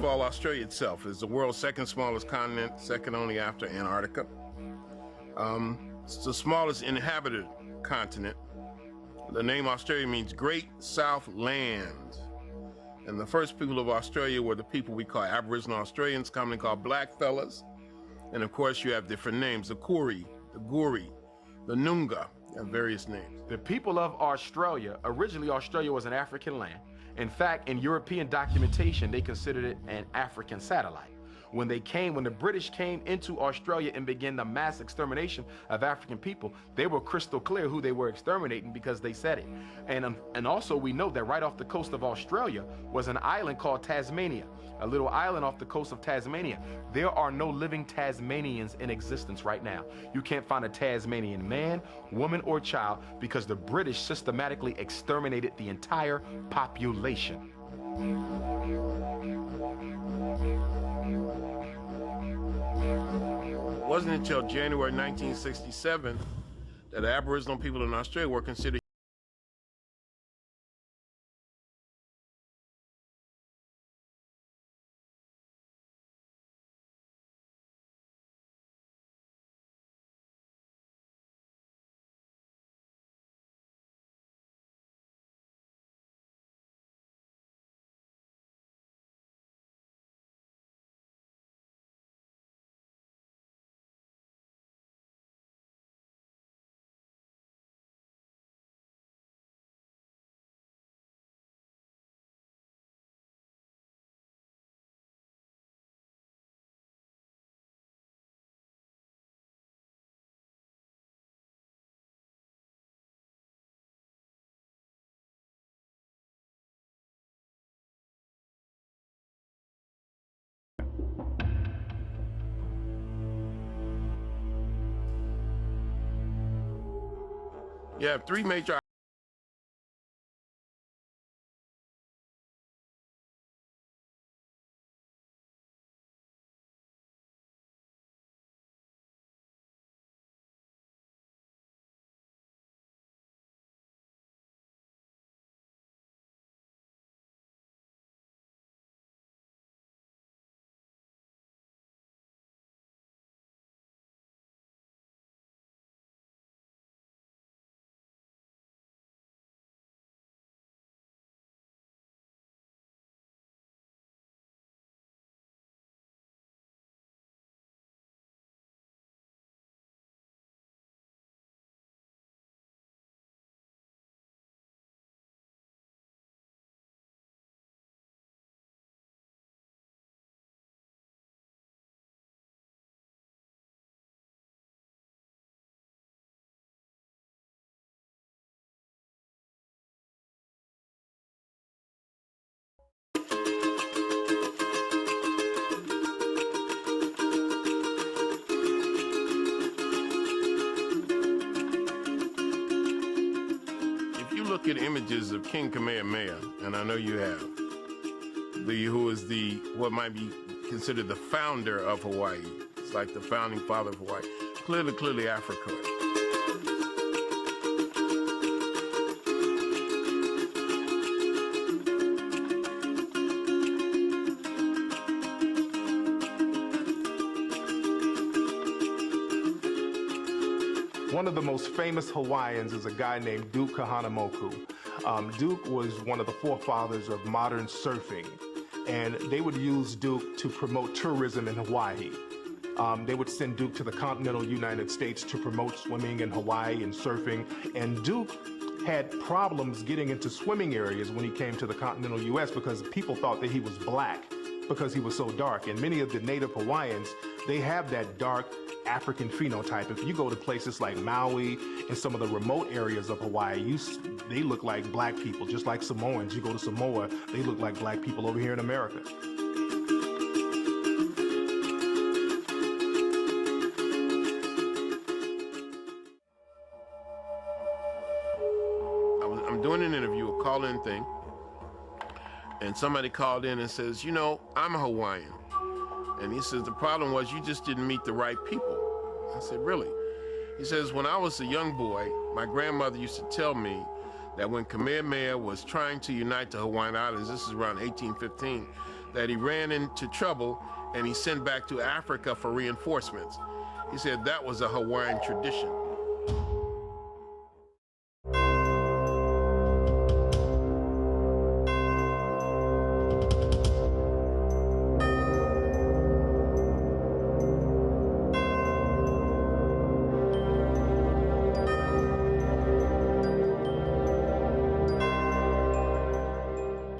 all, Australia itself is the world's second smallest continent, second only after Antarctica. It's the smallest inhabited continent. The name Australia means Great South Land. And the first people of Australia were the people we call Aboriginal Australians, commonly called blackfellas. And of course, you have different names, the Koori, the Goori, the Noongar, and various names. The people of Australia, originally Australia was an African land. In fact, in European documentation, they considered it an African satellite. When the British came into Australia and began the mass extermination of African people, they were crystal clear who they were exterminating because they said it. And also we know that right off the coast of Australia was an island called Tasmania, a little island off the coast of Tasmania. There are no living Tasmanians in existence right now. You can't find a Tasmanian man, woman, or child because the British systematically exterminated the entire population. It wasn't until January 1967 that Aboriginal people in Australia were considered you have three major look at images of King Kamehameha, and I know you have, who is what might be considered the founder of Hawaii. It's like the founding father of Hawaii. Clearly Africa. One of the most famous Hawaiians is a guy named Duke Kahanamoku. Duke was one of the forefathers of modern surfing, and they would use Duke to promote tourism in Hawaii. They would send Duke to the continental United States to promote swimming in Hawaii and surfing, and Duke had problems getting into swimming areas when he came to the continental U.S. because people thought that he was black because he was so dark, and many of the native Hawaiians, they have that dark African phenotype. If you go to places like Maui and some of the remote areas of Hawaii, they look like black people, just like Samoans. You go to Samoa, they look like black people over here in America. I'm doing an interview, a call-in thing, and somebody called in and says, you know, I'm a Hawaiian. And he says, the problem was you just didn't meet the right people. I said, really? He says, when I was a young boy, my grandmother used to tell me that when Kamehameha was trying to unite the Hawaiian Islands, this is around 1815, that he ran into trouble and he sent back to Africa for reinforcements. He said that was a Hawaiian tradition.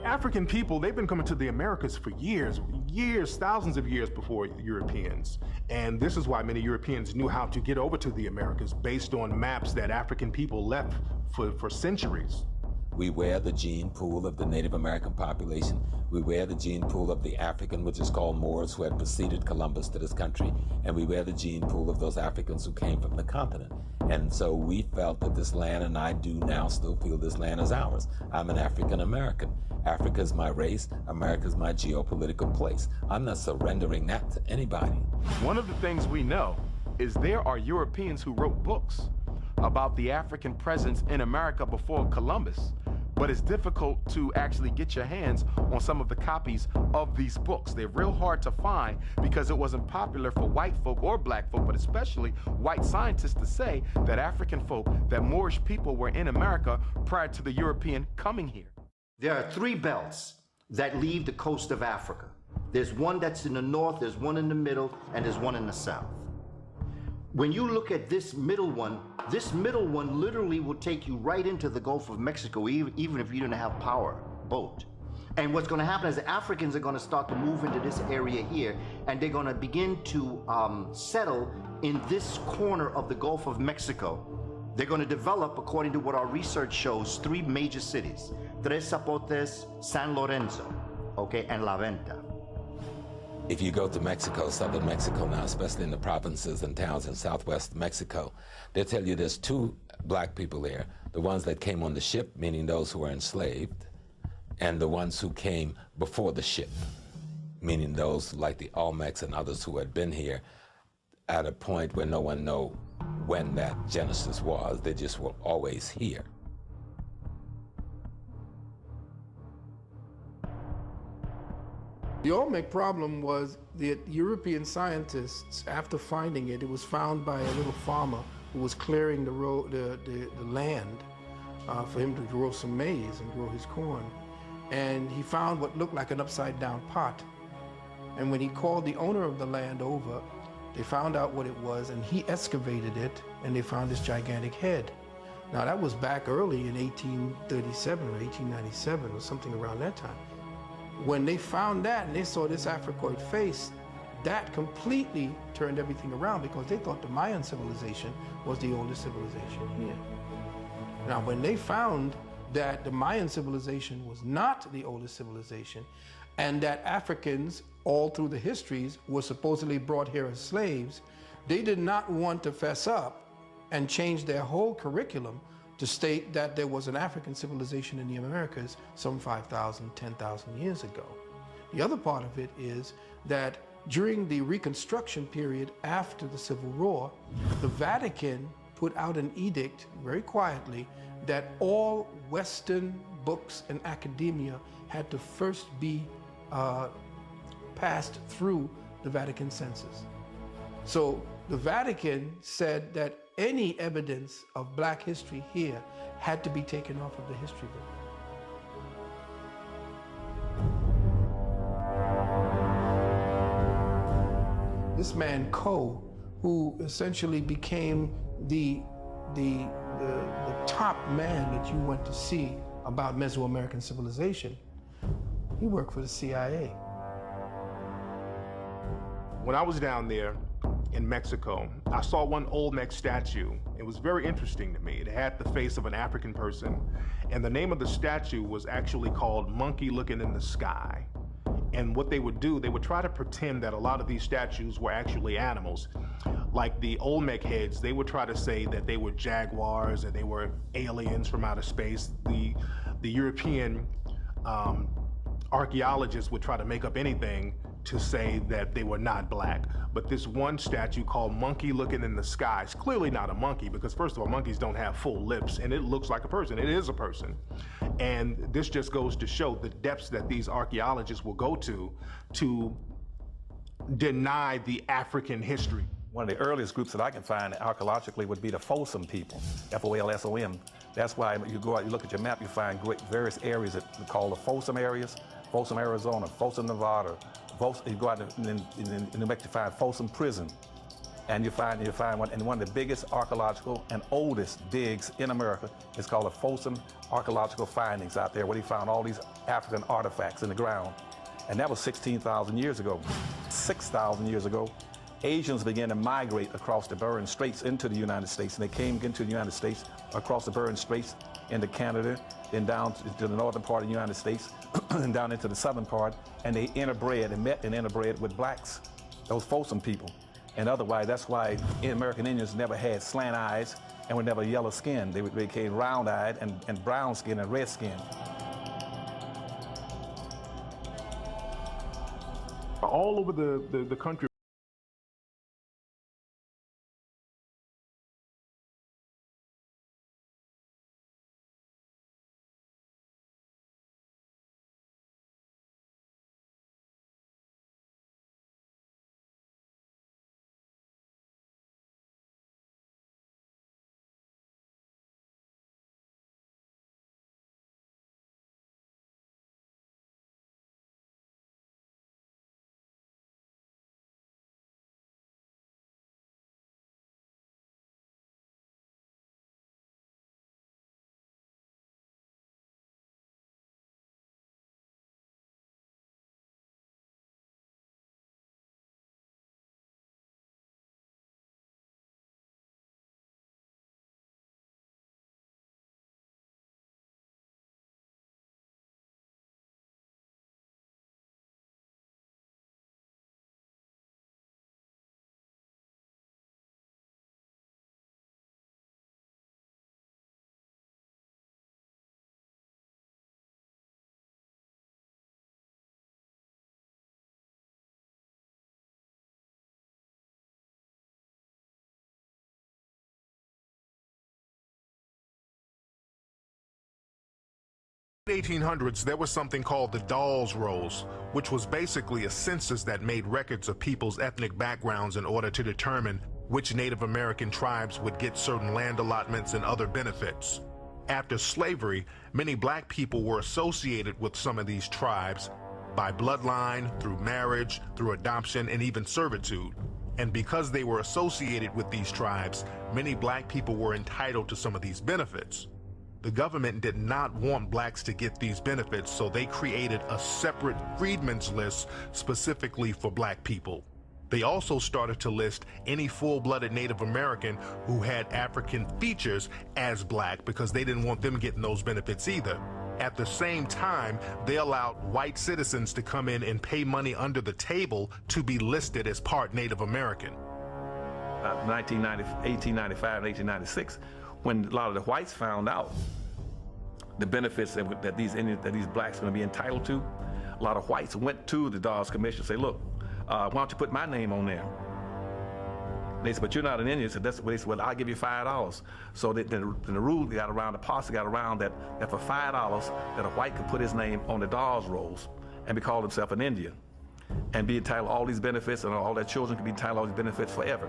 African people, they've been coming to the Americas for years, thousands of years before Europeans. And this is why many Europeans knew how to get over to the Americas based on maps that African people left for centuries. We wear the gene pool of the Native American population. We wear the gene pool of the African, which is called Moors, who had preceded Columbus to this country. And we wear the gene pool of those Africans who came from the continent. And so we felt that this land, and I do now still feel this land is ours. I'm an African American. Africa is my race. America is my geopolitical place. I'm not surrendering that to anybody. One of the things we know is there are Europeans who wrote books about the African presence in America before Columbus, but it's difficult to actually get your hands on some of the copies of these books. They're real hard to find because it wasn't popular for white folk or black folk, but especially white scientists, to say that African folk, that Moorish people were in America prior to the European coming here. There are three belts that leave the coast of Africa. There's one that's in the north, there's one in the middle, and there's one in the south. When you look at this middle one literally will take you right into the Gulf of Mexico, even if you didn't have power boat. And what's going to happen is the Africans are going to start to move into this area here, and they're going to begin to settle in this corner of the Gulf of Mexico. They're going to develop, according to what our research shows, three major cities: Tres Zapotes, San Lorenzo, okay, and La Venta. If you go to Mexico, southern Mexico now, especially in the provinces and towns in southwest Mexico, they'll tell you there's two black people there. The ones that came on the ship, meaning those who were enslaved, and the ones who came before the ship, meaning those like the Olmecs and others who had been here at a point where no one knows when that genesis was. They just were always here. The Olmec problem was the European scientists, after finding it, it was found by a little farmer who was clearing the land for him to grow some maize and grow his corn. And he found what looked like an upside down pot. And when he called the owner of the land over, they found out what it was, and he excavated it, and they found this gigantic head. Now that was back early in 1837 or 1897 or something around that time. When they found that and they saw this Africoid face, that completely turned everything around, because they thought the Mayan civilization was the oldest civilization here. Now, when they found that the Mayan civilization was not the oldest civilization, and that Africans all through the histories were supposedly brought here as slaves, they did not want to fess up and change their whole curriculum to state that there was an African civilization in the Americas some 5,000, 10,000 years ago. The other part of it is that during the Reconstruction period after the Civil War, the Vatican put out an edict very quietly that all Western books and academia had to first be passed through the Vatican census. So the Vatican said that any evidence of black history here had to be taken off of the history book. This man, Coe, who essentially became the top man that you went to see about Mesoamerican civilization, he worked for the CIA. When I was down there in Mexico, I saw one Olmec statue. It was very interesting to me. It had the face of an African person, and the name of the statue was actually called Monkey Looking in the Sky. And what they would do, they would try to pretend that a lot of these statues were actually animals. Like the Olmec heads, they would try to say that they were jaguars and they were aliens from outer space. The European archaeologists would try to make up anything to say that they were not black. But this one statue called Monkey Looking in the Sky is clearly not a monkey, because first of all, monkeys don't have full lips, and it looks like a person. It is a person. And this just goes to show the depths that these archaeologists will go to deny the African history. One of the earliest groups that I can find archaeologically would be the Folsom people, Folsom. That's why you go out, you look at your map, you find various areas that we call the Folsom areas, Folsom, Arizona, Folsom, Nevada. You go out in New Mexico, you find Folsom Prison. And you find one of the biggest archaeological and oldest digs in America is called the Folsom Archaeological Findings out there, where they found all these African artifacts in the ground. And that was 16,000 years ago. 6,000 years ago, Asians began to migrate across the Bering Straits into the United States, and they came into the United States across the Bering Straits into Canada, then down to the northern part of the United States, and down into the southern part, and they interbred and met and interbred with blacks, those Folsom people. And otherwise, that's why American Indians never had slant eyes and were never yellow skinned. They became round-eyed and brown skin and red skin. All over the country. In the 1800s, there was something called the Dawes Rolls, which was basically a census that made records of people's ethnic backgrounds in order to determine which Native American tribes would get certain land allotments and other benefits. After slavery, many black people were associated with some of these tribes by bloodline, through marriage, through adoption, and even servitude. And because they were associated with these tribes, many black people were entitled to some of these benefits. The government did not want blacks to get these benefits, so they created a separate freedmen's list specifically for black people. They also started to list any full-blooded Native American who had African features as black, because they didn't want them getting those benefits either. At the same time, they allowed white citizens to come in and pay money under the table to be listed as part Native American. 1895 and 1896, when a lot of the whites found out the benefits that these blacks are going to be entitled to, a lot of whites went to the Dawes Commission and say, look, why don't you put my name on there? They said, but you're not an Indian. So that's what they said, well, I'll give you $5. So the rule got around, the policy got around that for $5 that a white could put his name on the Dawes rolls and be called himself an Indian and be entitled to all these benefits, and all their children could be entitled to all these benefits forever.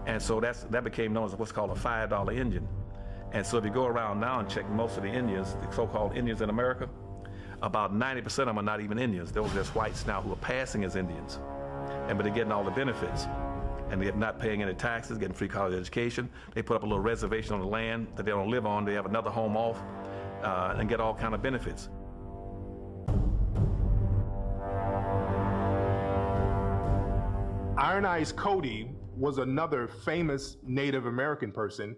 And so that became known as what's called a $5 Indian. And so if you go around now and check most of the Indians, the so-called Indians in America, about 90% of them are not even Indians. Those are just whites now who are passing as Indians. But they're getting all the benefits. And they're not paying any taxes, getting free college education. They put up a little reservation on the land that they don't live on. They have another home off and get all kind of benefits. Iron Eyes Cody was another famous Native American person.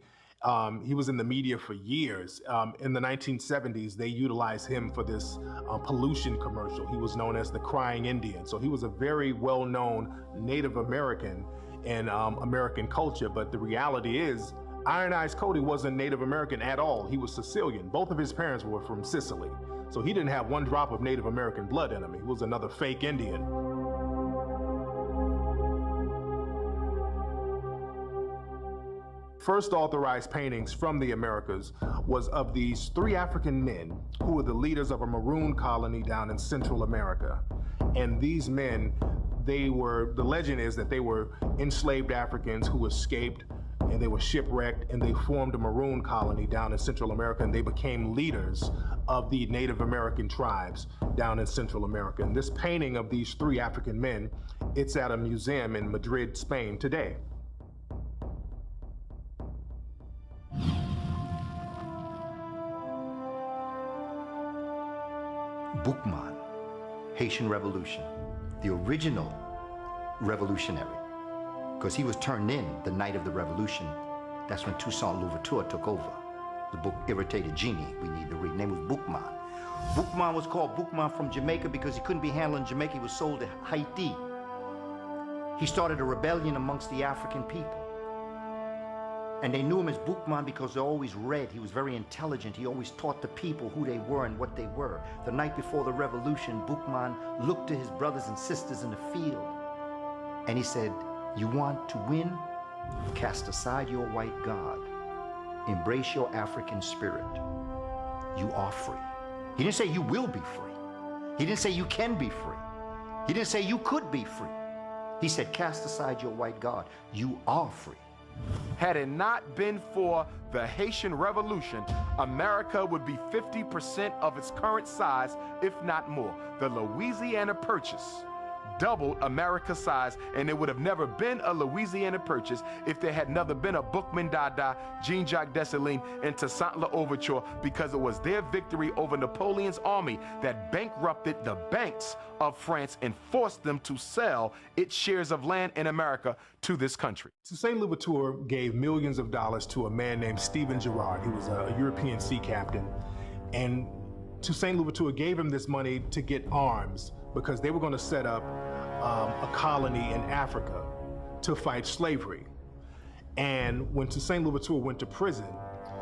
He was in the media for years. In the 1970s, they utilized him for this pollution commercial. He was known as the Crying Indian. So he was a very well-known Native American in American culture. But the reality is, Iron Eyes Cody wasn't Native American at all. He was Sicilian. Both of his parents were from Sicily. So he didn't have one drop of Native American blood in him. He was another fake Indian. first authorized paintings from the Americas was of these 3 African men who were the leaders of a maroon colony down in Central America. And these men, the legend is that they were enslaved Africans who escaped and they were shipwrecked, and they formed a maroon colony down in Central America, and they became leaders of the Native American tribes down in Central America. And this painting of these 3 African men, it's at a museum in Madrid, Spain today. Boukman, Haitian Revolution, the original revolutionary, because he was turned in the night of the revolution. That's when Toussaint Louverture took over. The book Irritated Genie, we need to read. His name was Boukman. Boukman was called Boukman from Jamaica because he couldn't be handled in Jamaica. He was sold to Haiti. He started a rebellion amongst the African people. And they knew him as Boukman because they always read. He was very intelligent. He always taught the people who they were and what they were. The night before the revolution, Boukman looked to his brothers and sisters in the field, and he said, "You want to win? Cast aside your white God. Embrace your African spirit. You are free." He didn't say you will be free. He didn't say you can be free. He didn't say you could be free. He said, cast aside your white God. You are free. Had it not been for the Haitian Revolution, America would be 50% of its current size, if not more. The Louisiana Purchase doubled America's size, and it would have never been a Louisiana Purchase if there had never been a Boukman Dada, Jean-Jacques Dessalines, and Toussaint Louverture, because it was their victory over Napoleon's army that bankrupted the banks of France and forced them to sell its shares of land in America to this country. Toussaint Louverture gave millions of dollars to a man named Stephen Girard. He was a European sea captain. And Toussaint Louverture gave him this money to get arms because they were going to set up a colony in Africa to fight slavery. And when Toussaint Louverture went to prison,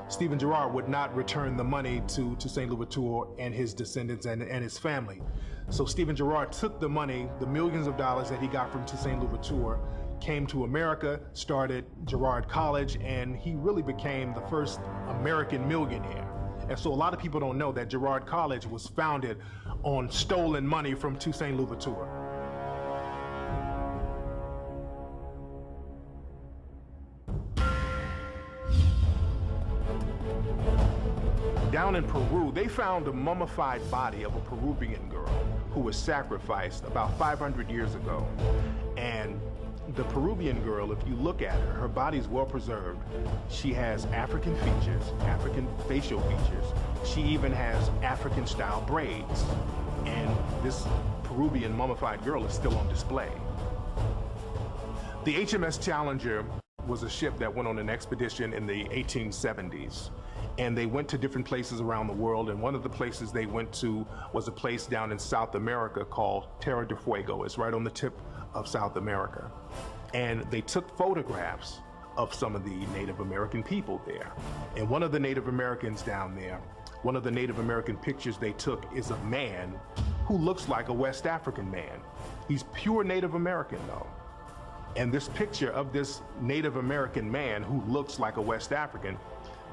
Stephen Girard would not return the money to Toussaint Louverture and his descendants and his family. So Stephen Girard took the money, the millions of dollars that he got from Toussaint Louverture, came to America, started Girard College, and he really became the first American millionaire. And so a lot of people don't know that Girard College was founded on stolen money from Toussaint Louverture. Down in Peru, they found a mummified body of a Peruvian girl who was sacrificed about 500 years ago. And the Peruvian girl, if you look at her, her body's well preserved. She has African features, African facial features. She even has African style braids. And this Peruvian mummified girl is still on display. The HMS Challenger was a ship that went on an expedition in the 1870s. And they went to different places around the world, and one of the places they went to was a place down in South America called Terra del Fuego. It's right on the tip of South America. And they took photographs of some of the Native American people there. And one of the Native Americans down there, one of the Native American pictures they took is a man who looks like a West African man. He's pure Native American though. And this picture of this Native American man who looks like a West African,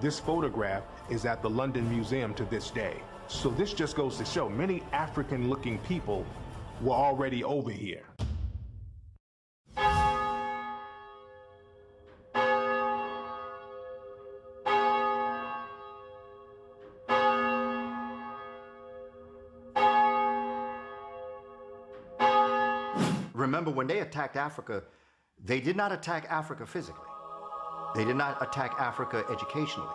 this photograph is at the London Museum to this day. So this just goes to show many African-looking people were already over here. Remember, when they attacked Africa, they did not attack Africa physically. They did not attack Africa educationally.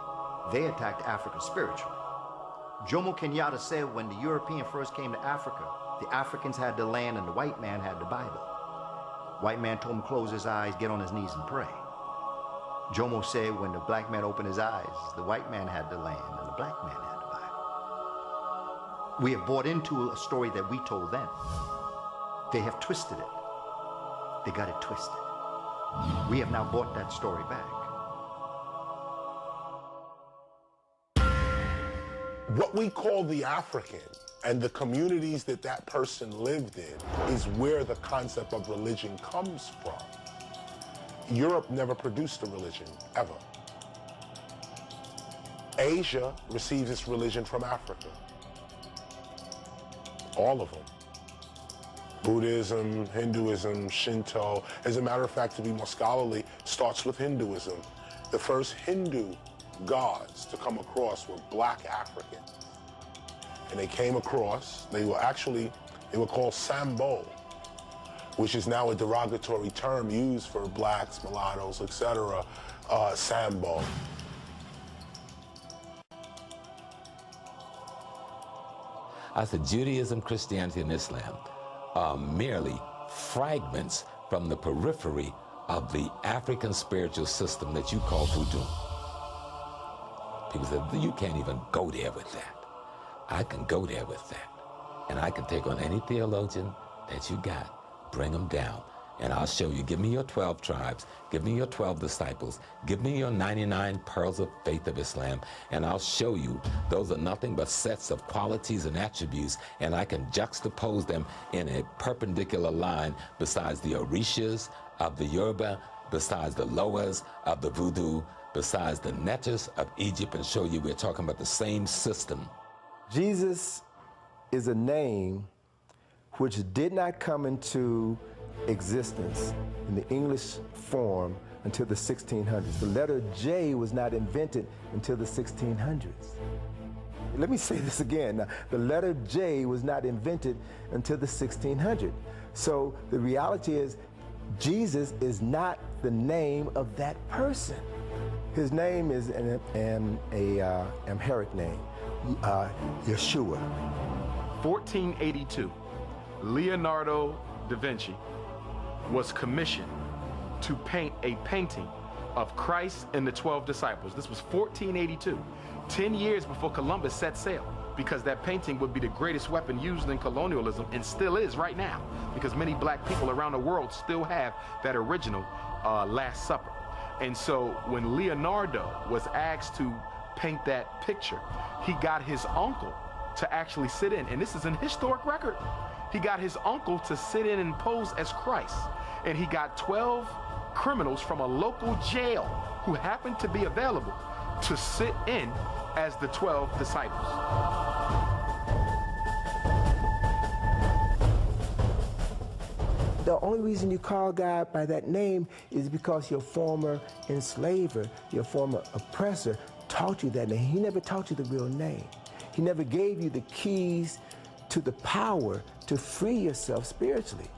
They attacked Africa spiritually. Jomo Kenyatta said when the European first came to Africa, the Africans had the land and the white man had the Bible. White man told him to close his eyes, get on his knees and pray. Jomo said when the black man opened his eyes, the white man had the land and the black man had the Bible. We have bought into a story that we told them. They have twisted it. They got it twisted. We have now bought that story back. What we call the African and the communities that that person lived in is where the concept of religion comes from. Europe never produced a religion, ever. Asia receives its religion from Africa. All of them. Buddhism, Hinduism, Shinto. As a matter of fact, to be more scholarly, starts with Hinduism. The first Hindu gods to come across were black Africans. And they came across, they were called Sambo, which is now a derogatory term used for blacks, mulattoes, etc. Sambo. I said Judaism, Christianity, and Islam are merely fragments from the periphery of the African spiritual system that you call voodoo. People said, you can't even go there with that. I can go there with that. And I can take on any theologian that you got, bring them down, and I'll show you. Give me your 12 tribes, give me your 12 disciples, give me your 99 pearls of faith of Islam, and I'll show you those are nothing but sets of qualities and attributes, and I can juxtapose them in a perpendicular line besides the Orishas of the Yoruba, besides the Loas of the Voodoo, besides the Netters of Egypt, and show you we're talking about the same system. Jesus is a name which did not come into existence in the English form until the 1600s. The letter J was not invented until the 1600s. Let me say this again. Now, the letter J was not invented until the 1600s. So the reality is Jesus is not the name of that person. His name is an Amharic name, Yeshua. 1482, Leonardo da Vinci was commissioned to paint a painting of Christ and the 12 disciples. This was 1482, 10 years before Columbus set sail, because that painting would be the greatest weapon used in colonialism, and still is right now, because many black people around the world still have that original Last Supper. And so when Leonardo was asked to paint that picture, he got his uncle to actually sit in, and this is an historic record. He got his uncle to sit in and pose as Christ, and he got 12 criminals from a local jail who happened to be available to sit in as the 12 disciples. The only reason you call God by that name is because your former enslaver, your former oppressor, taught you that name. He never taught you the real name. He never gave you the keys to the power to free yourself spiritually,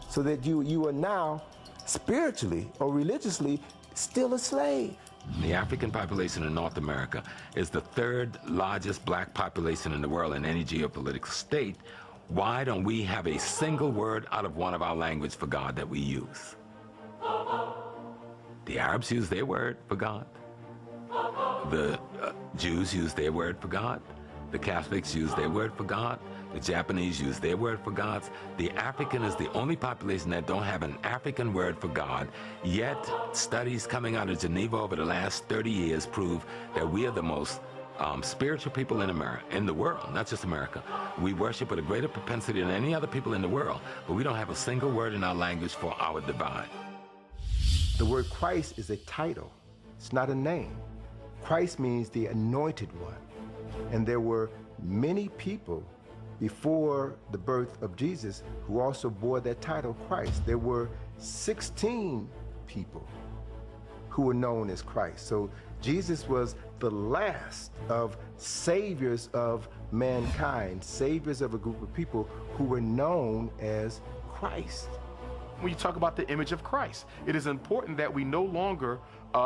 so that you are now spiritually or religiously still a slave. The African population in North America is the third largest black population in the world in any geopolitical state. Why don't we have a single word out of one of our language for God that we use? The Arabs use their word for God. The Jews use their word for God. The Catholics use their word for God. The Japanese use their word for gods. The African is the only population that don't have an African word for God. Yet, studies coming out of Geneva over the last 30 years prove that we are the most spiritual people in the world, not just America. We worship with a greater propensity than any other people in the world, but we don't have a single word in our language for our divine. The word Christ is a title. It's not a name. Christ means the anointed one. And there were many people before the birth of Jesus who also bore that title, Christ. There were 16 people who were known as Christ. So Jesus was the last of saviors of mankind, saviors of a group of people who were known as Christ. When you talk about the image of Christ, it is important that we no longer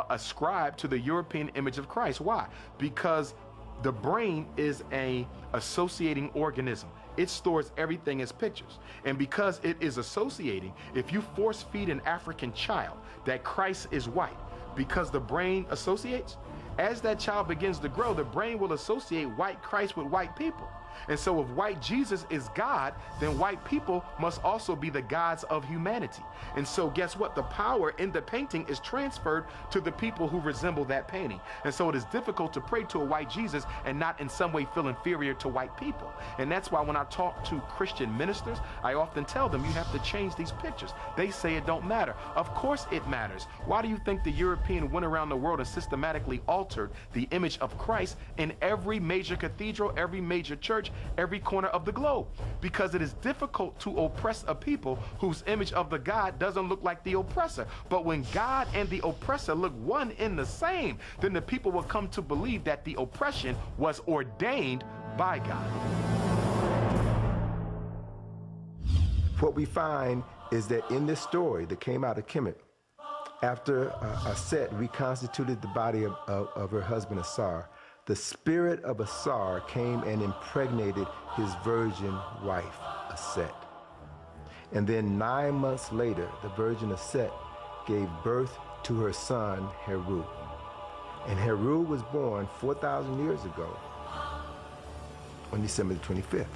ascribe to the European image of Christ. Why? Because the brain is an associating organism. It stores everything as pictures. And because it is associating, if you force feed an African child that Christ is white, because the brain associates, as that child begins to grow, the brain will associate white Christ with white people. And so if white Jesus is God, then white people must also be the gods of humanity. And so guess what? The power in the painting is transferred to the people who resemble that painting. And so it is difficult to pray to a white Jesus and not in some way feel inferior to white people. And that's why when I talk to Christian ministers, I often tell them you have to change these pictures. They say it don't matter. Of course it matters. Why do you think the European went around the world and systematically altered the image of Christ in every major cathedral, every major church, every corner of the globe? Because it is difficult to oppress a people whose image of the God doesn't look like the oppressor. But when God and the oppressor look one in the same, then the people will come to believe that the oppression was ordained by God. What we find is that in this story that came out of Kemet, after Aset reconstituted the body of her husband Asar, the spirit of Asar came and impregnated his virgin wife, Aset. And then 9 months later, the virgin Aset gave birth to her son, Heru. And Heru was born 4,000 years ago on December the 25th.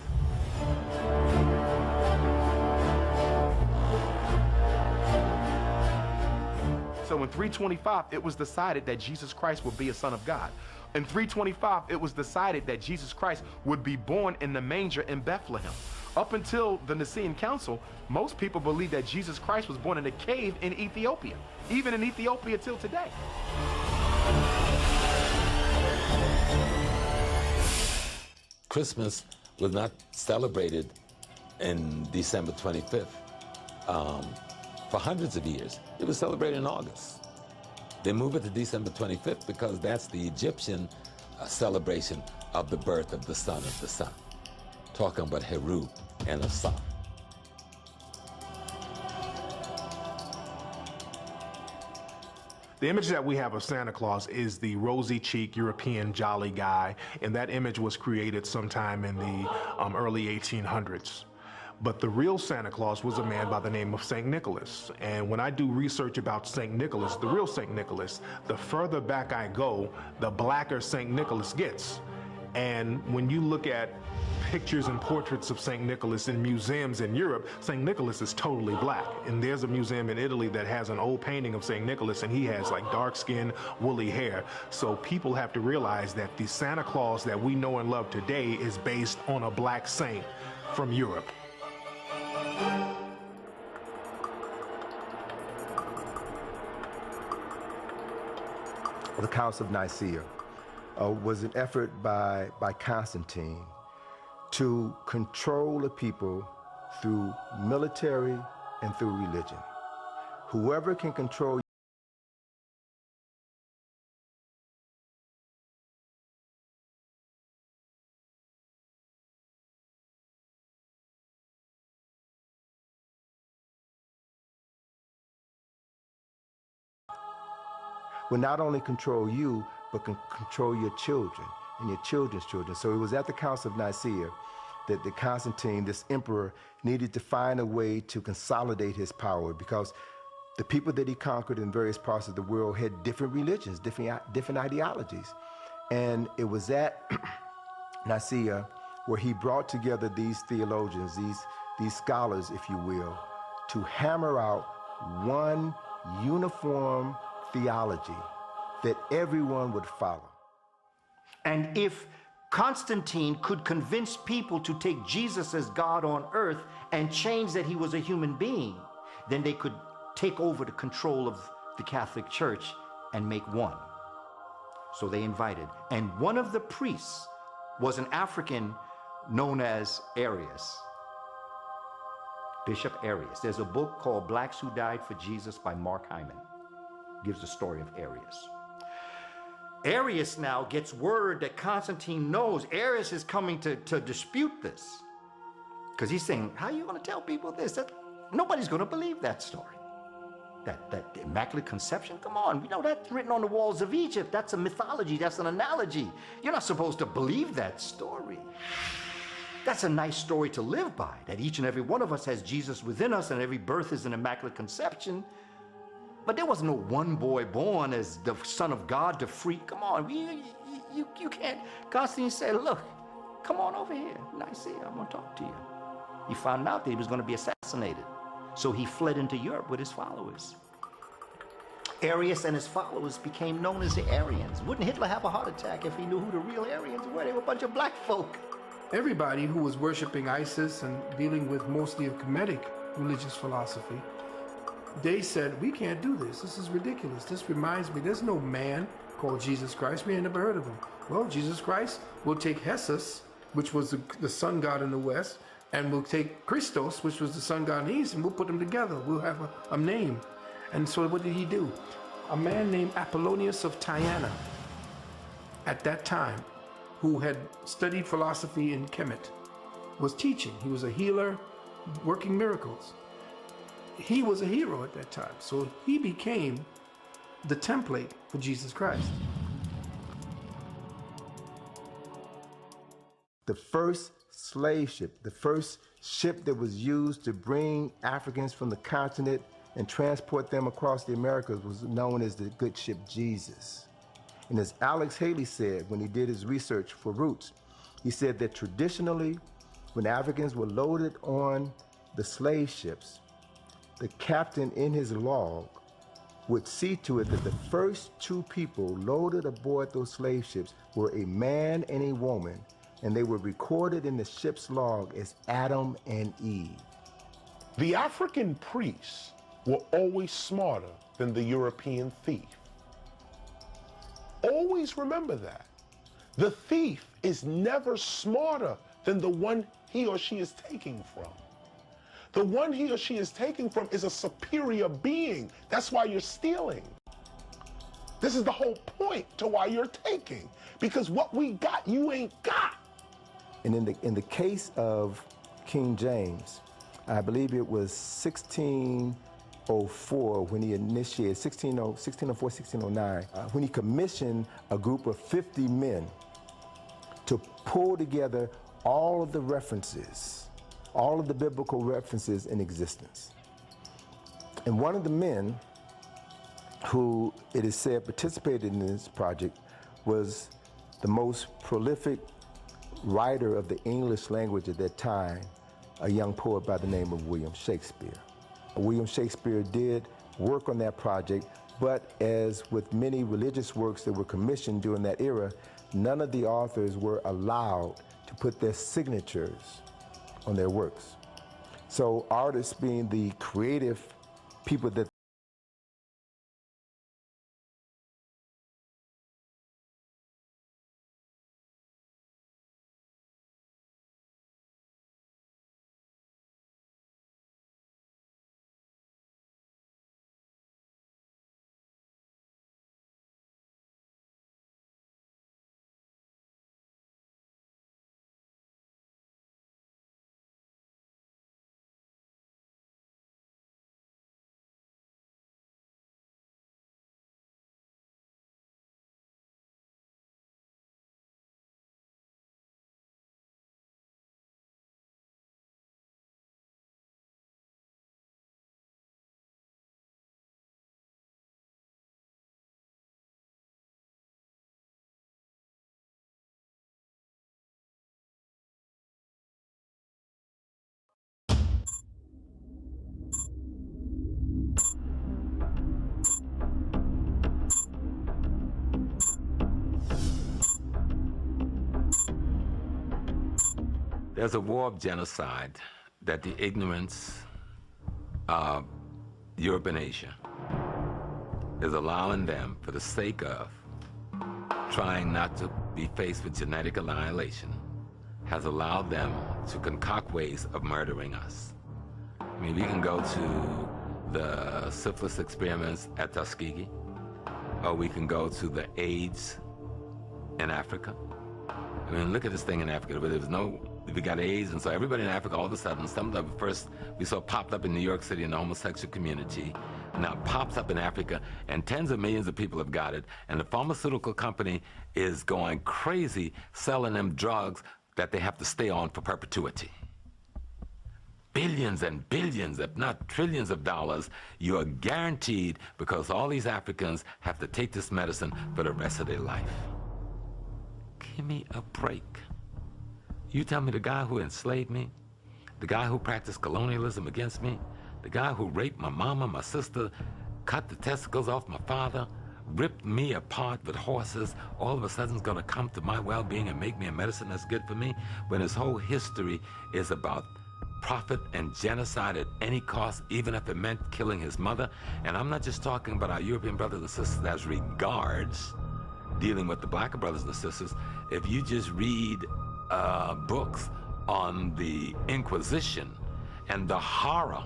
So in 325, it was decided that Jesus Christ would be a son of God. In 325, it was decided that Jesus Christ would be born in the manger in Bethlehem. Up until the Nicene Council, most people believe that Jesus Christ was born in a cave in Ethiopia, even in Ethiopia till today. Christmas was not celebrated in December 25th. For hundreds of years. It was celebrated in August. They moved it to December 25th because that's the Egyptian celebration of the birth of the son of the sun. Talking about Heru and Asar. The image that we have of Santa Claus is the rosy-cheeked European jolly guy, and that image was created sometime in the early 1800s. But the real Santa Claus was a man by the name of St. Nicholas. And when I do research about St. Nicholas, the real St. Nicholas, the further back I go, the blacker St. Nicholas gets. And when you look at pictures and portraits of St. Nicholas in museums in Europe, St. Nicholas is totally black. And there's a museum in Italy that has an old painting of St. Nicholas, and he has like dark skin, woolly hair. So people have to realize that the Santa Claus that we know and love today is based on a black saint from Europe. The Council of Nicaea was an effort by Constantine to control the people through military and through religion. Whoever can control will not only control you, but can control your children and your children's children. So it was at the Council of Nicaea that the Constantine, this emperor, needed to find a way to consolidate his power, because the people that he conquered in various parts of the world had different religions, different ideologies. And it was at Nicaea where he brought together these theologians, these scholars, if you will, to hammer out one uniform theology that everyone would follow. And if Constantine could convince people to take Jesus as God on earth and change that he was a human being, then they could take over the control of the Catholic Church and make one. So they invited. And one of the priests was an African known as Arius, Bishop Arius. There's a book called Blacks Who Died for Jesus by Mark Hyman. Gives the story of Arius. Arius now gets word that Constantine knows Arius is coming to dispute this. Because he's saying, how are you going to tell people this? Nobody's going to believe that story. That Immaculate Conception? Come on, we know that's written on the walls of Egypt. That's a mythology, that's an analogy. You're not supposed to believe that story. That's a nice story to live by, that each and every one of us has Jesus within us and every birth is an Immaculate Conception. But there was no one boy born as the Son of God to free. Come on, you can't. Constantine said, look, Come on over here, Nicaea, I want to talk to you. He found out that he was going to be assassinated. So he fled into Europe with his followers. Arius and his followers became known as the Aryans. Wouldn't Hitler have a heart attack if he knew who the real Aryans were? They were a bunch of black folk. Everybody who was worshiping Isis and dealing with mostly a Kemetic religious philosophy, they said, we can't do this. This is ridiculous. This reminds me, there's no man called Jesus Christ. We ain't never heard of him. Well, Jesus Christ will take Hesus, which was the sun god in the West, and we'll take Christos, which was the sun god in the East, and we'll put them together. We'll have a name. And so what did he do? A man named Apollonius of Tyana, at that time, who had studied philosophy in Kemet, was teaching. He was a healer, working miracles. He was a hero at that time. So he became the template for Jesus Christ. The first slave ship, the first ship that was used to bring Africans from the continent and transport them across the Americas was known as the good ship Jesus. And as Alex Haley said when he did his research for Roots, he said that traditionally, when Africans were loaded on the slave ships, the captain in his log would see to it that the first two people loaded aboard those slave ships were a man and a woman, and they were recorded in the ship's log as Adam and Eve. The African priests were always smarter than the European thief. Always remember that. The thief is never smarter than the one he or she is taking from. The one he or she is taking from is a superior being. That's why you're stealing. This is the whole point to why you're taking, because what we got, you ain't got. And in the case of King James, I believe it was 1604 when he initiated, 1604, 1609, when he commissioned a group of 50 men to pull together all of the references, all of the biblical references in existence. And one of the men who, it is said, participated in this project was the most prolific writer of the English language at that time, a young poet by the name of William Shakespeare. William Shakespeare did work on that project, but as with many religious works that were commissioned during that era, none of the authors were allowed to put their signatures on their works. So artists, being the creative people that There's a war of genocide that the ignorance of Europe and Asia is allowing them, for the sake of trying not to be faced with genetic annihilation, has allowed them to concoct ways of murdering us. I mean, we can go to the syphilis experiments at Tuskegee, or we can go to the AIDS in Africa. I mean, look at this thing in Africa, where we got AIDS, and so everybody in Africa, all of a sudden, some of the first we saw popped up in New York City in the homosexual community, now it pops up in Africa, and tens of millions of people have got it, and the pharmaceutical company is going crazy selling them drugs that they have to stay on for perpetuity. Billions and billions, if not trillions of dollars, you are guaranteed, because all these Africans have to take this medicine for the rest of their life. Give me a break. You tell me the guy who enslaved me, the guy who practiced colonialism against me, the guy who raped my mama, my sister, cut the testicles off my father, ripped me apart with horses, all of a sudden is gonna come to my well-being and make me a medicine that's good for me, when his whole history is about profit and genocide at any cost, even if it meant killing his mother. And I'm not just talking about our European brothers and sisters as regards dealing with the black brothers and sisters. If you just read books on the Inquisition and the horror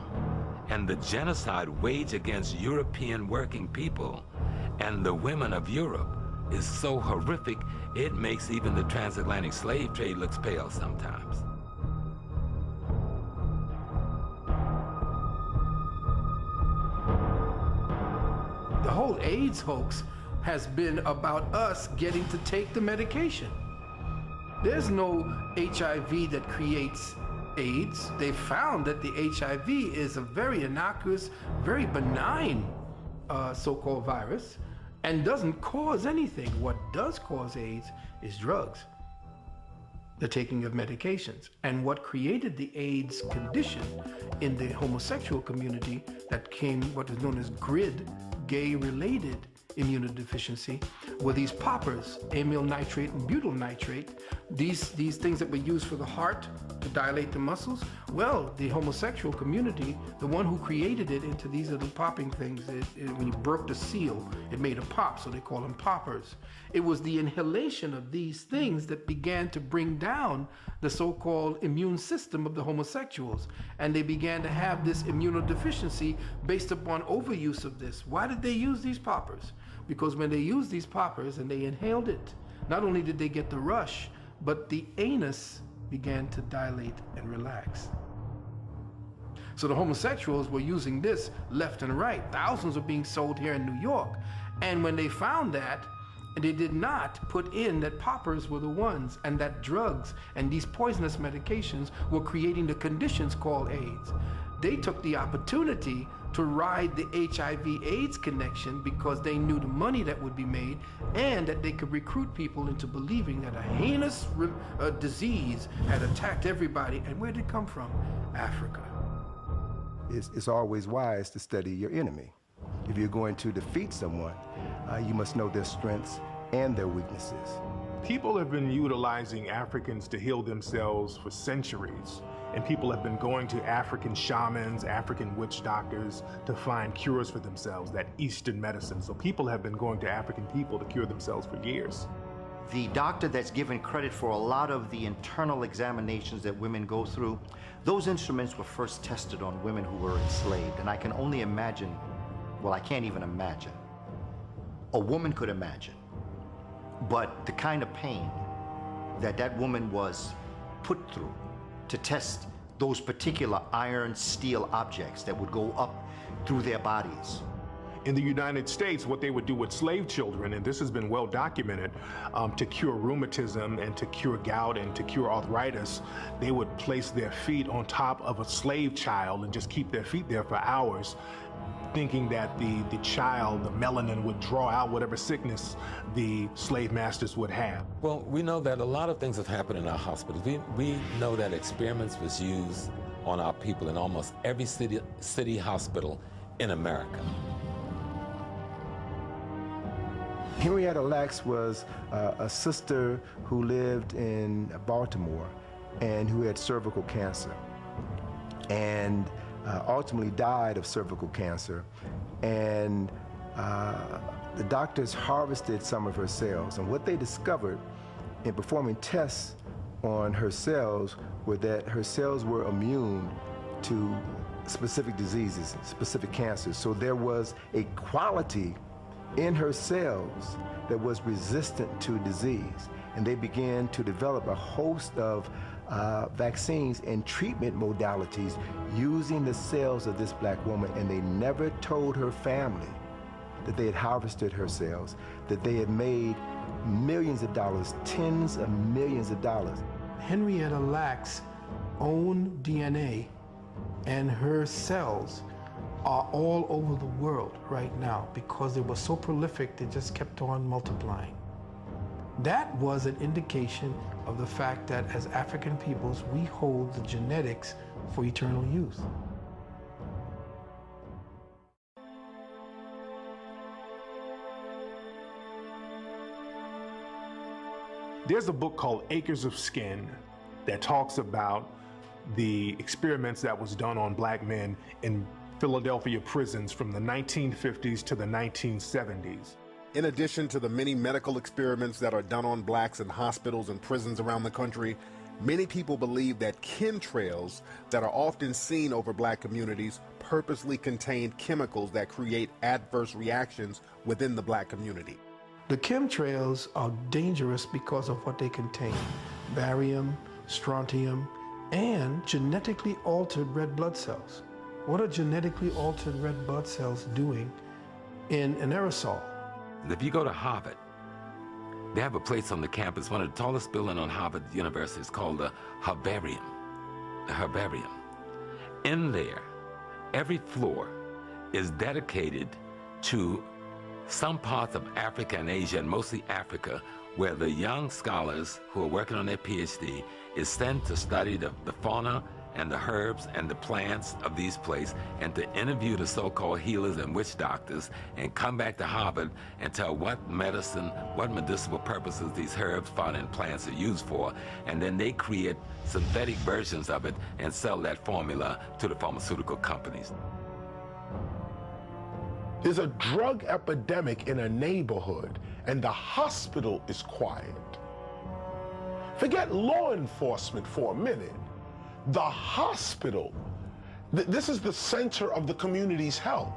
and the genocide waged against European working people and the women of Europe is so horrific, it makes even the transatlantic slave trade looks pale sometimes. The whole AIDS hoax has been about us getting to take the medication. There's no HIV that creates AIDS. They found that the HIV is a very innocuous, very benign so-called virus and doesn't cause anything. What does cause AIDS is drugs, the taking of medications. And what created the AIDS condition in the homosexual community that came what is known as GRID, gay-related immunodeficiency, were these poppers, amyl nitrate and butyl nitrate, these things that were used for the heart to dilate the muscles. Well, the homosexual community, the one who created it into these little popping things, when you broke the seal, it made a pop, so they call them poppers. It was the inhalation of these things that began to bring down the so-called immune system of the homosexuals, and they began to have this immunodeficiency based upon overuse of this. Why did they use these poppers? Because when they used these poppers and they inhaled it, not only did they get the rush, but the anus began to dilate and relax. So the homosexuals were using this left and right. Thousands are being sold here in New York. And when they found that, they did not put in that poppers were the ones, and that drugs and these poisonous medications were creating the conditions called AIDS. They took the opportunity to ride the HIV/AIDS connection because they knew the money that would be made and that they could recruit people into believing that a heinous disease had attacked everybody. And where did it come from? Africa. It's always wise to study your enemy. If you're going to defeat someone, you must know their strengths and their weaknesses. People have been utilizing Africans to heal themselves for centuries. And people have been going to African shamans, African witch doctors to find cures for themselves, that Eastern medicine. So people have been going to African people to cure themselves for years. The doctor that's given credit for a lot of the internal examinations that women go through, those instruments were first tested on women who were enslaved. And I can only imagine, well, I can't even imagine. A woman could imagine. But the kind of pain that that woman was put through to test those particular iron, steel objects that would go up through their bodies. In the United States, what they would do with slave children, and this has been well documented, to cure rheumatism and to cure gout and to cure arthritis, they would place their feet on top of a slave child and just keep their feet there for hours, thinking that the child, the melanin, would draw out whatever sickness the slave masters would have. Well, we know that a lot of things have happened in our hospitals. We know that experiments was used on our people in almost every city hospital in America. Henrietta Lacks was a sister who lived in Baltimore and who had cervical cancer, and ultimately died of cervical cancer. And the doctors harvested some of her cells, and what they discovered in performing tests on her cells were that her cells were immune to specific diseases, specific cancers. So there was a quality in her cells that was resistant to disease. And they began to develop a host of vaccines and treatment modalities using the cells of this black woman, and they never told her family that they had harvested her cells, that they had made millions of dollars, tens of millions of dollars. Henrietta Lacks' own DNA and her cells are all over the world right now because they were so prolific, they just kept on multiplying. That was an indication of the fact that as African peoples, we hold the genetics for eternal youth. There's a book called Acres of Skin that talks about the experiments that was done on black men in Philadelphia prisons from the 1950s to the 1970s. In addition to the many medical experiments that are done on blacks in hospitals and prisons around the country, many people believe that chemtrails that are often seen over black communities purposely contain chemicals that create adverse reactions within the black community. The chemtrails are dangerous because of what they contain: barium, strontium, and genetically altered red blood cells. What are genetically altered red blood cells doing in an aerosol? If you go to Harvard, they have a place on the campus, one of the tallest buildings on Harvard University. It's called the Herbarium. The Herbarium. In there, every floor is dedicated to some parts of Africa and Asia, and mostly Africa, where the young scholars who are working on their PhD is sent to study the fauna and the herbs and the plants of these places, and to interview the so-called healers and witch doctors, and come back to Harvard and tell what medicine, what medicinal purposes these herbs, fauna, and plants are used for, and then they create synthetic versions of it and sell that formula to the pharmaceutical companies. There's a drug epidemic in a neighborhood, and the hospital is quiet. Forget law enforcement for a minute. The hospital, this is the center of the community's health,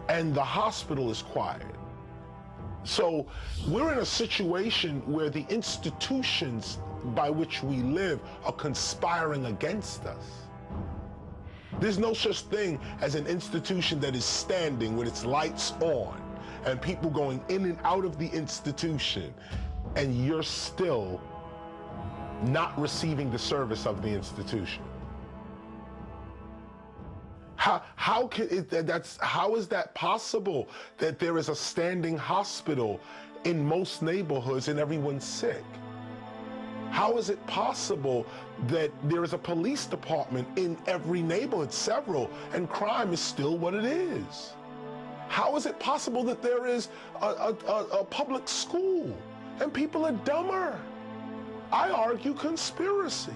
and the hospital is quiet. So we're in a situation where the institutions by which we live are conspiring against us. There's no such thing as an institution that is standing with its lights on and people going in and out of the institution, and you're still not receiving the service of the institution. How is that possible, that there is a standing hospital in most neighborhoods and everyone's sick? How is it possible that there is a police department in every neighborhood, several, and crime is still what it is? How is it possible that there is a public school and people are dumber? I argue conspiracy.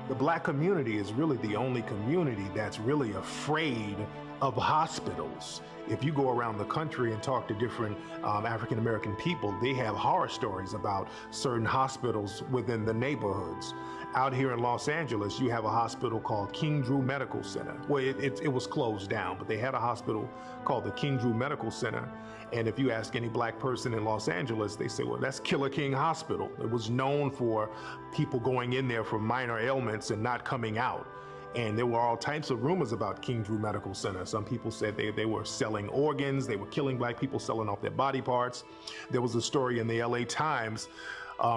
The black community is really the only community that's really afraid of hospitals. If you go around the country and talk to different African American people, they have horror stories about certain hospitals within the neighborhoods. Out here in Los Angeles, you have a hospital called King Drew Medical Center. Well, it was closed down, but they had a hospital called the King Drew Medical Center. And if you ask any black person in Los Angeles, they say, well, that's Killer King Hospital. It was known for people going in there for minor ailments and not coming out. And there were all types of rumors about King Drew Medical Center. Some people said they were selling organs, they were killing black people, selling off their body parts. There was a story in the LA Times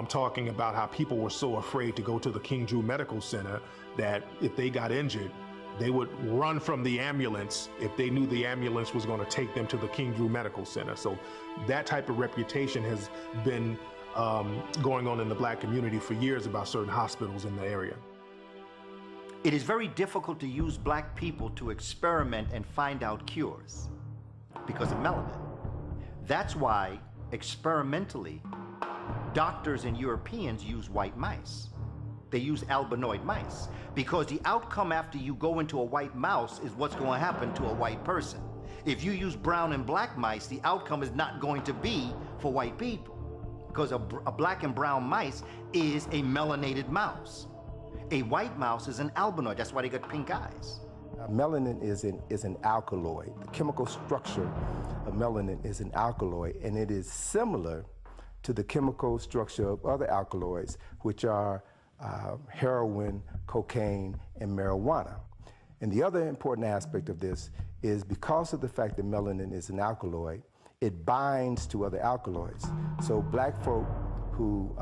talking about how people were so afraid to go to the King Drew Medical Center that if they got injured, they would run from the ambulance if they knew the ambulance was going to take them to the King Drew Medical Center. So that type of reputation has been going on in the black community for years about certain hospitals in the area. It is very difficult to use black people to experiment and find out cures because of melanin. That's why, experimentally, doctors and Europeans use white mice. They use albinoid mice because the outcome after you go into a white mouse is what's going to happen to a white person. If you use brown and black mice, the outcome is not going to be for white people because a black and brown mice is a melanated mouse. A white mouse is an albinoid. That's why they got pink eyes. Melanin is an alkaloid. The chemical structure of melanin is an alkaloid, and it is similar to the chemical structure of other alkaloids, which are heroin, cocaine, and marijuana. And the other important aspect of this is because of the fact that melanin is an alkaloid, it binds to other alkaloids. So black folk who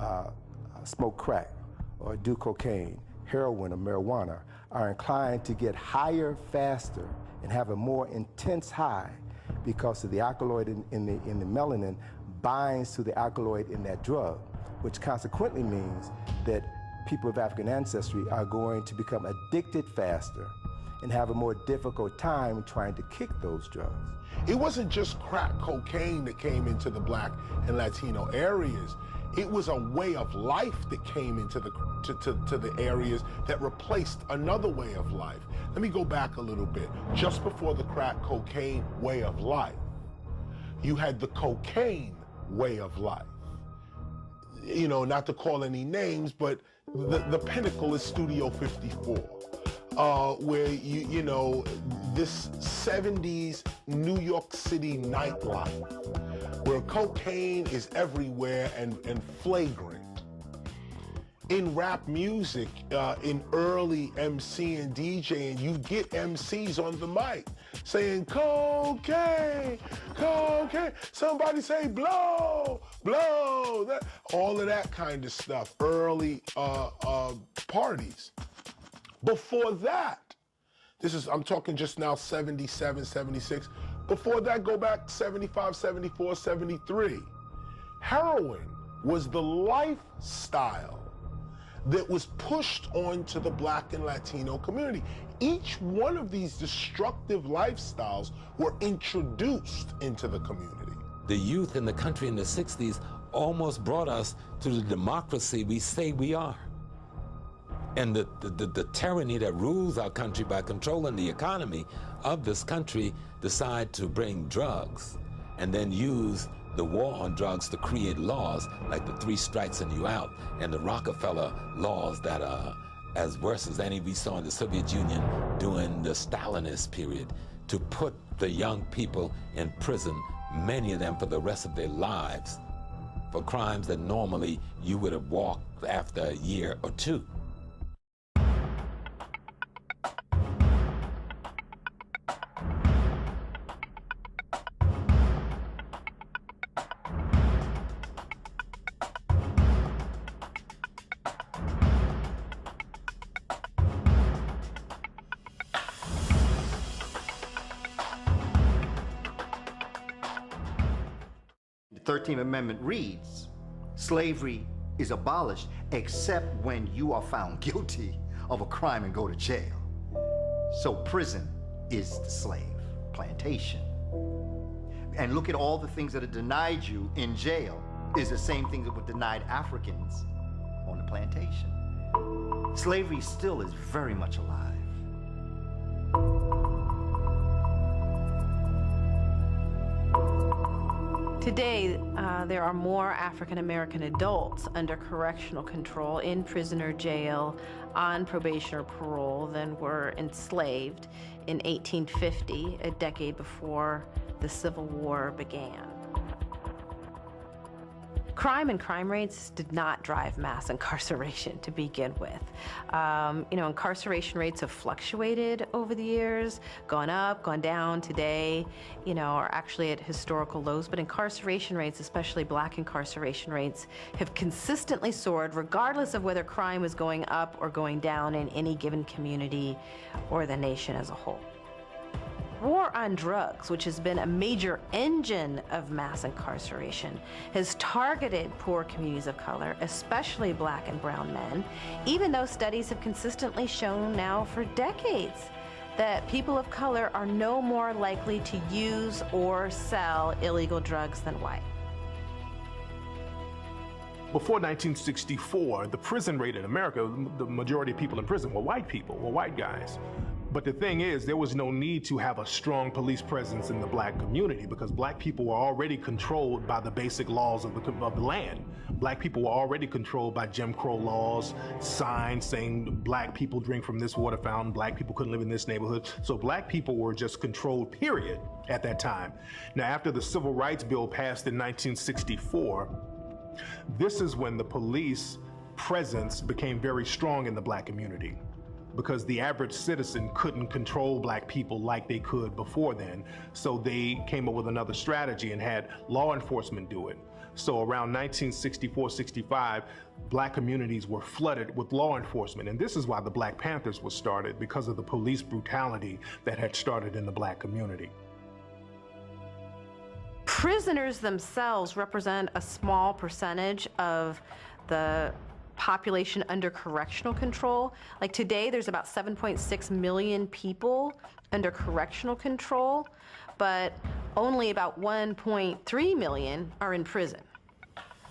smoke crack or do cocaine, heroin, or marijuana are inclined to get higher faster and have a more intense high because of the alkaloid in the melanin binds to the alkaloid in that drug, which consequently means that people of African ancestry are going to become addicted faster and have a more difficult time trying to kick those drugs. It wasn't just crack cocaine that came into the Black and Latino areas. It was a way of life that came into the areas that replaced another way of life. Let me go back a little bit. Just before the crack cocaine way of life, you had the cocaine way of life. You know, not to call any names, but the pinnacle is Studio 54. Where you know, this 70s New York City nightlife, where cocaine is everywhere and flagrant. In rap music, in early MC and DJing, you get MCs on the mic saying cocaine, cocaine. Somebody say blow, blow. That, all of that kind of stuff. Early parties. Before that, I'm talking just now 77, 76. Before that, go back 75, 74, 73. Heroin was the lifestyle that was pushed onto the Black and Latino community. Each one of these destructive lifestyles were introduced into the community. The youth in the country in the 60s almost brought us to the democracy we say we are. And the tyranny that rules our country by controlling the economy of this country decide to bring drugs and then use the war on drugs to create laws like the 3 strikes and you out and the Rockefeller laws that are as worse as any we saw in the Soviet Union during the Stalinist period, to put the young people in prison, many of them for the rest of their lives, for crimes that normally you would have walked after a year or 2. The 13th Amendment reads, slavery is abolished except when you are found guilty of a crime and go to jail. So prison is the slave plantation. And look at all the things that are denied you in jail is the same thing that were denied Africans on the plantation. Slavery still is very much alive. Today, there are more African American adults under correctional control in prison or jail on probation or parole than were enslaved in 1850, a decade before the Civil War began. Crime and crime rates did not drive mass incarceration to begin with. Incarceration rates have fluctuated over the years, gone up, gone down. Today, are actually at historical lows, but incarceration rates, especially Black incarceration rates, have consistently soared regardless of whether crime is going up or going down in any given community or the nation as a whole. War on drugs, which has been a major engine of mass incarceration, has targeted poor communities of color, especially Black and brown men, even though studies have consistently shown now for decades that people of color are no more likely to use or sell illegal drugs than white. Before 1964, the prison rate in America, the majority of people in prison were white people, were white guys. But the thing is, there was no need to have a strong police presence in the Black community because Black people were already controlled by the basic laws of the land. Black people were already controlled by Jim Crow laws, signs saying Black people drink from this water fountain, Black people couldn't live in this neighborhood. So Black people were just controlled, period, at that time. Now, after the Civil Rights Bill passed in 1964, this is when the police presence became very strong in the Black community, because the average citizen couldn't control Black people like they could before then. So they came up with another strategy and had law enforcement do it. So around 1964-65, Black communities were flooded with law enforcement. And this is why the Black Panthers was started, because of the police brutality that had started in the Black community. prisoners themselves represent a small percentage of the population under correctional control. Like today, there's about 7.6 million people under correctional control, but only about 1.3 million are in prison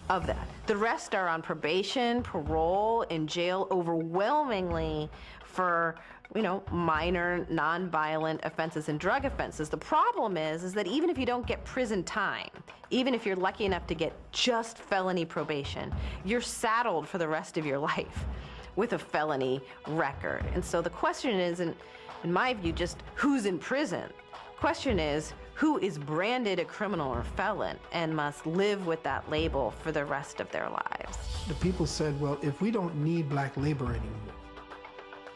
of that. The rest are on probation, parole, in jail, overwhelmingly for, you know, minor nonviolent offenses and drug offenses. The problem is that even if you don't get prison time, even if you're lucky enough to get just felony probation, you're saddled for the rest of your life with a felony record. And so the question isn't, in my view, just who's in prison. The question is, who is branded a criminal or felon and must live with that label for the rest of their lives. The people said, well, if we don't need black labor anymore,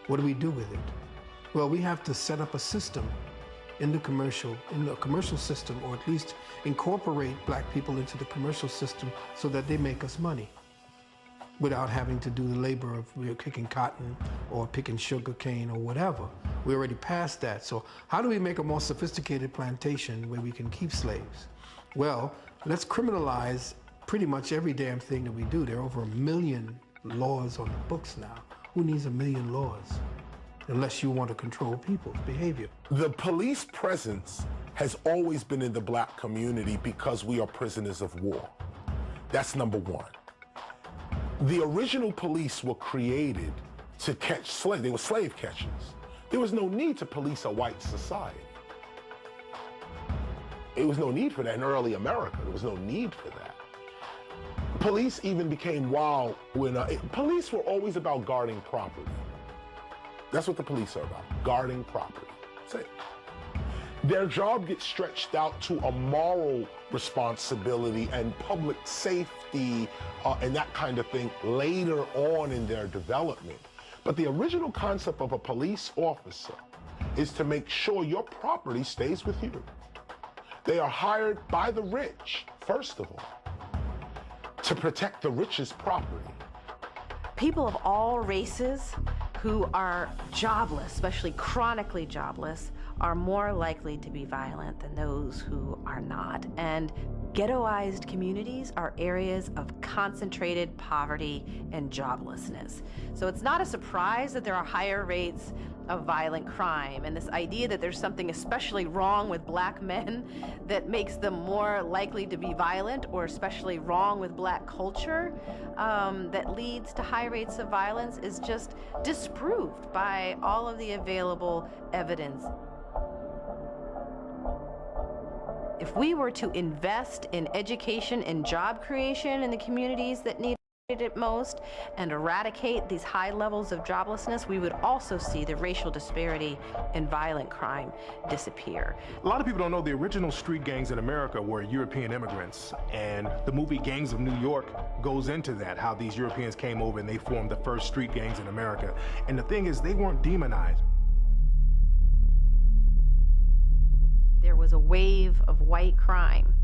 what do we do with it? Well, we have to set up a system in the commercial system, or at least incorporate black people into the commercial system so that they make us money without having to do the labor of picking cotton or picking sugar cane or whatever. We already passed that. So how do we make a more sophisticated plantation where we can keep slaves? Well, let's criminalize pretty much every damn thing that we do. There are over 1 million laws on the books now. Who needs 1 million laws? Unless you want to control people's behavior. The police presence has always been in the black community because we are prisoners of war. That's number one. The original police were created to catch slaves. They were slave catchers. There was no need to police a white society. There was no need for that in early America. There was no need for that. Police even became wild when police were always about guarding property. That's what the police are about, guarding property. That's it. Their job gets stretched out to a moral responsibility and public safety and that kind of thing later on in their development. But the original concept of a police officer is to make sure your property stays with you. They are hired by the rich, first of all, to protect the rich's property. People of all races who are jobless, especially chronically jobless, are more likely to be violent than those who are not. And ghettoized communities are areas of concentrated poverty and joblessness. So it's not a surprise that there are higher rates of violent crime, and this idea that there's something especially wrong with black men that makes them more likely to be violent, or especially wrong with black culture that leads to high rates of violence, is just disproved by all of the available evidence. If we were to invest in education and job creation in the communities that need it most and eradicate these high levels of joblessness, we would also see the racial disparity and violent crime disappear. A lot of people don't know the original street gangs in America were European immigrants, and the movie Gangs of New York goes into that, how these Europeans came over and they formed the first street gangs in America. And the thing is, they weren't demonized. There was a wave of white crime,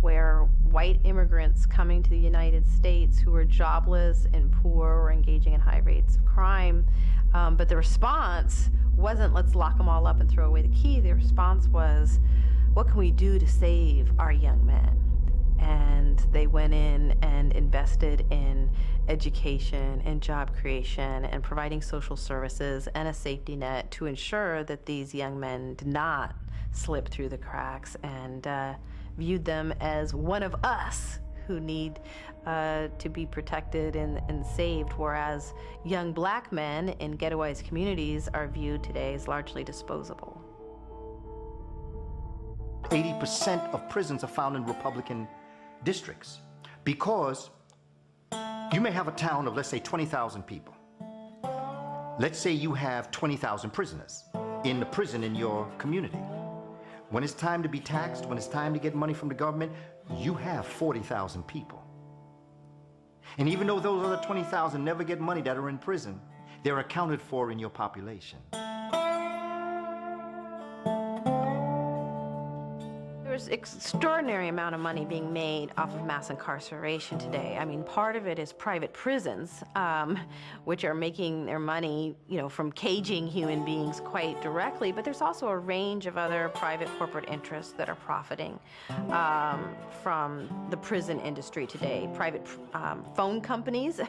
where white immigrants coming to the United States who were jobless and poor or engaging in high rates of crime. But the response wasn't, let's lock them all up and throw away the key. The response was, what can we do to save our young men? And they went in and invested in education and job creation and providing social services and a safety net to ensure that these young men did not slip through the cracks, and viewed them as one of us who need to be protected and saved, whereas young black men in ghettoized communities are viewed today as largely disposable. 80% of prisons are found in Republican districts, because you may have a town of, let's say, 20,000 people. Let's say you have 20,000 prisoners in the prison in your community. When it's time to be taxed, when it's time to get money from the government, you have 40,000 people. And even though those other 20,000 never get money that are in prison, they're accounted for in your population. There there's extraordinary amount of money being made off of mass incarceration today. I mean, part of it is private prisons, which are making their money, from caging human beings quite directly, but there's also a range of other private corporate interests that are profiting from the prison industry today. Private phone companies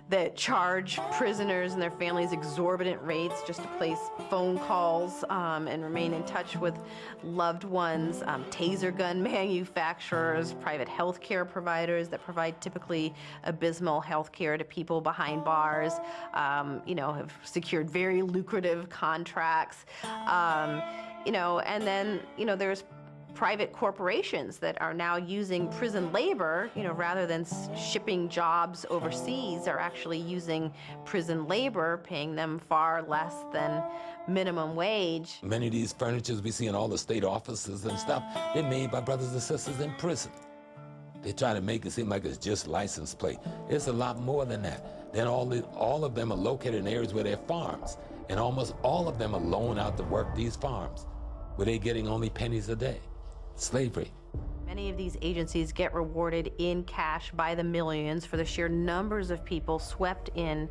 that charge prisoners and their families exorbitant rates just to place phone calls and remain in touch with loved ones, taser gun manufacturers, private health care providers that provide typically abysmal health care to people behind bars, have secured very lucrative contracts, and then, there's private corporations that are now using prison labor, rather than shipping jobs overseas, are actually using prison labor, paying them far less than minimum wage. Many of these furnitures we see in all the state offices and stuff, they're made by brothers and sisters in prison. They try to make it seem like it's just license plate. It's a lot more than that. Then all of them are located in areas where they're farms, and almost all of them are loaned out to work these farms, where they're getting only pennies a day. Slavery. Many of these agencies get rewarded in cash by the millions for the sheer numbers of people swept in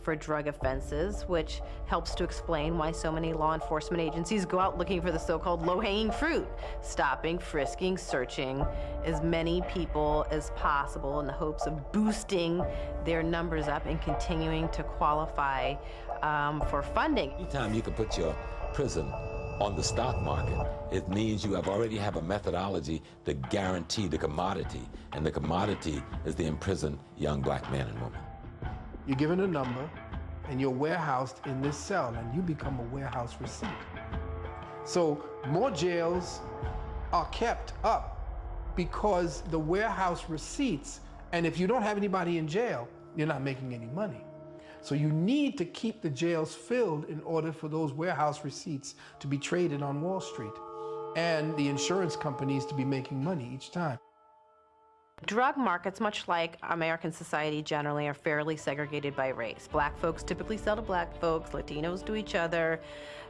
for drug offenses, which helps to explain why so many law enforcement agencies go out looking for the so-called low-hanging fruit, stopping, frisking, searching as many people as possible in the hopes of boosting their numbers up and continuing to qualify for funding. Anytime you can put your prison on the stock market, it means you already have a methodology to guarantee the commodity, and the commodity is the imprisoned young black man and woman. You're given a number, and you're warehoused in this cell, and you become a warehouse receipt. So more jails are kept up because the warehouse receipts, and if you don't have anybody in jail, you're not making any money. So you need to keep the jails filled in order for those warehouse receipts to be traded on Wall Street and the insurance companies to be making money each time. Drug markets, much like American society generally, are fairly segregated by race. Black folks typically sell to black folks, Latinos to each other.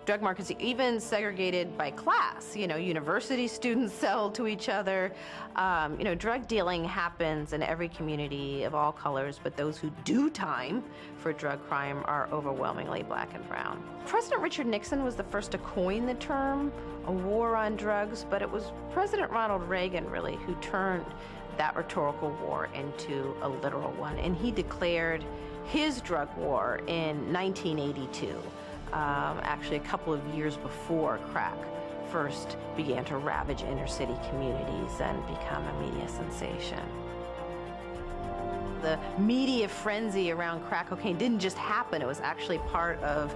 Drug markets are even segregated by class. University students sell to each other. Drug dealing happens in every community of all colors, but those who do time for drug crime are overwhelmingly black and brown. President Richard Nixon was the first to coin the term a war on drugs, but it was President Ronald Reagan, really, who turned that rhetorical war into a literal one. And he declared his drug war in 1982, actually a couple of years before crack first began to ravage inner city communities and become a media sensation. The media frenzy around crack cocaine didn't just happen. It was actually part of,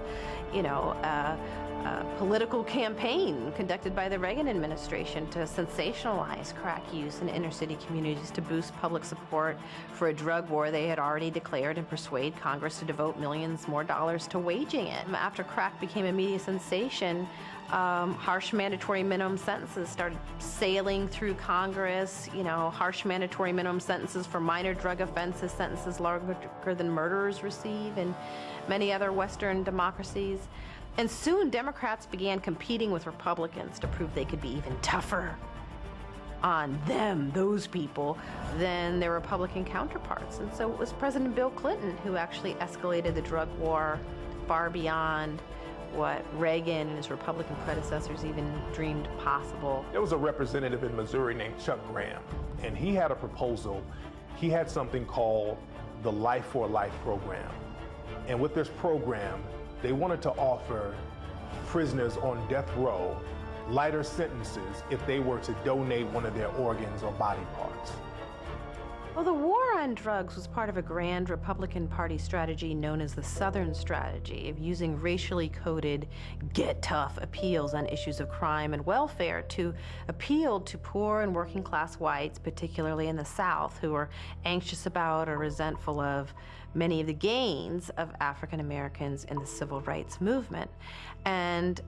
a political campaign conducted by the Reagan administration to sensationalize crack use in inner city communities to boost public support for a drug war they had already declared and persuade Congress to devote millions more dollars to waging it. After crack became a media sensation, harsh mandatory minimum sentences started sailing through Congress, harsh mandatory minimum sentences for minor drug offenses, sentences longer than murderers receive in many other Western democracies. And soon Democrats began competing with Republicans to prove they could be even tougher on them, those people, than their Republican counterparts. And so it was President Bill Clinton who actually escalated the drug war far beyond what Reagan and his Republican predecessors even dreamed possible. There was a representative in Missouri named Chuck Graham, and he had a proposal. He had something called the Life for Life program. And with this program, they wanted to offer prisoners on death row lighter sentences if they were to donate one of their organs or body parts. Well, the war on drugs was part of a grand Republican Party strategy known as the Southern Strategy of using racially coded get tough appeals on issues of crime and welfare to appeal to poor and working class whites, particularly in the South, who were anxious about or resentful of many of the gains of African Americans in the civil rights movement. And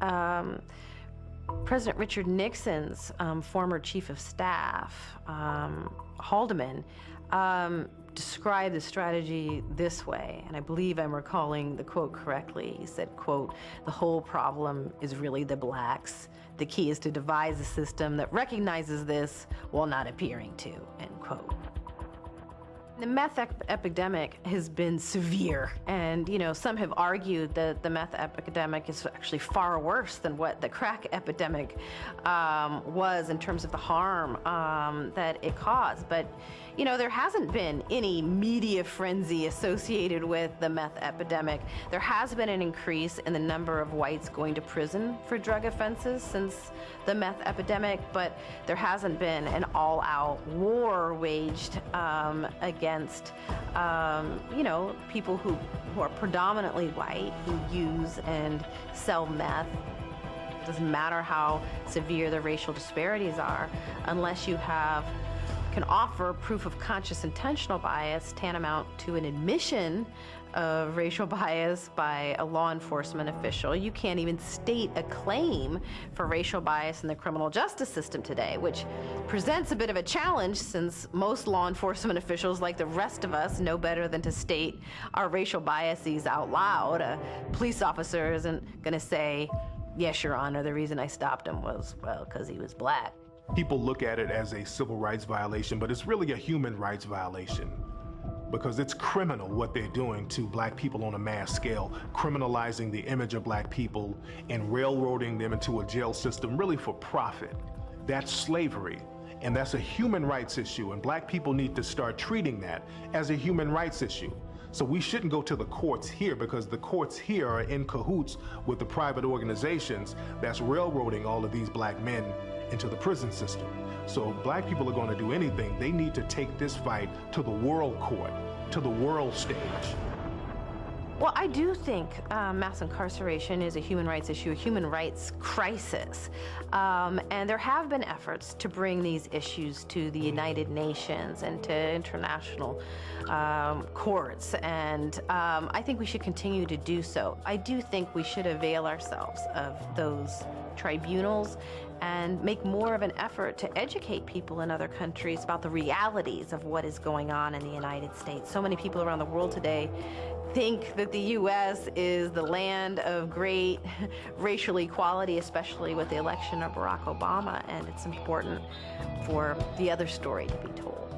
President Richard Nixon's former chief of staff, Haldeman, described the strategy this way, and I believe I'm recalling the quote correctly. He said, quote, "The whole problem is really the blacks. The key is to devise a system that recognizes this while not appearing to," end quote. The meth epidemic has been severe, and some have argued that the meth epidemic is actually far worse than what the crack epidemic was in terms of the harm that it caused. But there hasn't been any media frenzy associated with the meth epidemic. There has been an increase in the number of whites going to prison for drug offenses since the meth epidemic, but there hasn't been an all-out war waged against people who are predominantly white, who use and sell meth. It doesn't matter how severe the racial disparities are, unless you can offer proof of conscious intentional bias tantamount to an admission of racial bias by a law enforcement official. You can't even state a claim for racial bias in the criminal justice system today, which presents a bit of a challenge since most law enforcement officials, like the rest of us, know better than to state our racial biases out loud. A police officer isn't going to say, "Yes, Your Honor, the reason I stopped him was, well, because he was black." People look at it as a civil rights violation, but it's really a human rights violation, because it's criminal what they're doing to black people on a mass scale, criminalizing the image of black people and railroading them into a jail system really for profit. That's slavery, and that's a human rights issue, and black people need to start treating that as a human rights issue. So we shouldn't go to the courts here, because the courts here are in cahoots with the private organizations that's railroading all of these black men into the prison system. So if black people are going to do anything, they need to take this fight to the world court, to the world stage. Well, I do think mass incarceration is a human rights issue, a human rights crisis. And there have been efforts to bring these issues to the United Nations and to international courts. And I think we should continue to do so. I do think we should avail ourselves of those tribunals and make more of an effort to educate people in other countries about the realities of what is going on in the United States. So many people around the world today think that the U.S. is the land of great racial equality, especially with the election of Barack Obama, and it's important for the other story to be told.